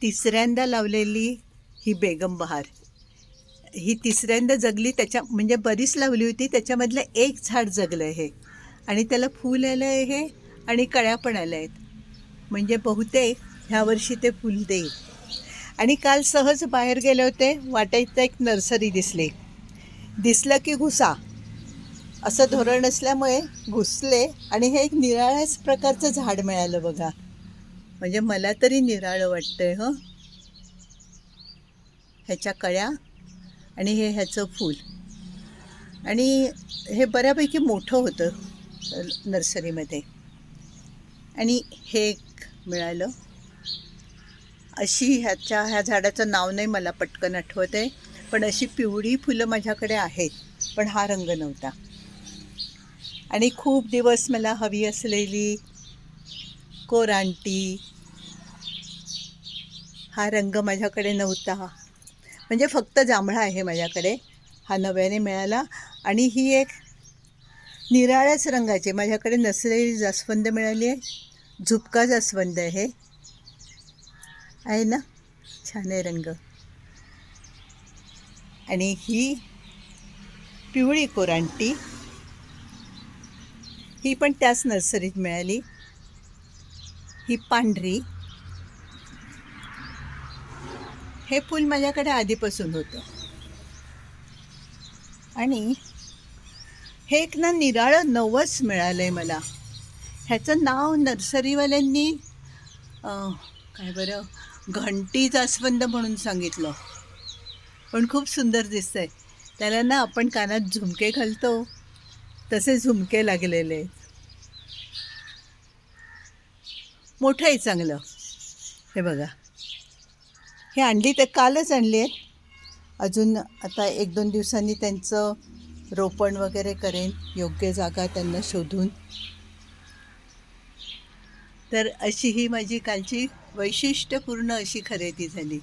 तिसऱ्यांदा लावलेली ही बेगम बहार, ही तिसऱ्यांदा जगली. म्हणजे बरीच लावली होती, त्याच्यामधलं एक झाड जगलं आहे आणि त्याला फूल आलं आहे आणि कळ्या पण आल्या आहेत. म्हणजे बहुतेक ह्यावर्षी ते फूल देईल. आणि काल सहज बाहेर गेले होते, वाटेत एक नर्सरी दिसलं की घुसा असं धोरण असल्यामुळे घुसले आणि हे एक निराळ्याच प्रकारचं झाड मिळालं बघा. म्हणजे मला तरी निराळं वाटतंय. ह्याच्या कळ्या आणि ह्याचं फूल. आणि हे बऱ्यापैकी मोठं होतं नर्सरीमध्ये. आणि हे एक मिळालं. ह्या झाडाचं नाव नाही मला पटकन आठवत आहे, पण अशी पिवळी फुलं माझ्याकडे आहेत, पण हा रंग नव्हता. आणि खूप दिवस मला हवी असलेली कोरांटी, हा रंग माझ्याकडे नव्हता. म्हणजे फक्त जांभळा आहे माझ्याकडे, हा नव्याने मिळाला. आणि ही एक निराळ्याच रंगाची माझ्याकडे नसलेली जास्वंद मिळाली आहे. झुपका जास्वंद आहे ना, छान आहे रंग. आणि ही पिवळी कोरांटी, ही पण त्याच नर्सरीत मिळाली. ही पांढरी, हे फूल माझ्याकडे आधीपासून होतं. आणि हे एक ना निराळं नवस मिळालं आहे मला. ह्याचं नाव नर्सरीवाल्यांनी काय बरं, घंटी जास्वंद म्हणून सांगितलं, पण खूप सुंदर दिसतं आहे. त्याला ना आपण कानात झुमके घालतो तसे झुमके लागलेले आहेत. मोठं आहे चांगलं. हे बघा, हे आणली तर कालच आणली आहेत. अजून आता 1-2 दिवसांनी त्यांचं रोपण वगैरे करेन, योग्य जागा त्यांना शोधून. तर अशी ही माझी कालची वैशिष्ट्यपूर्ण अशी खरेदी झाली.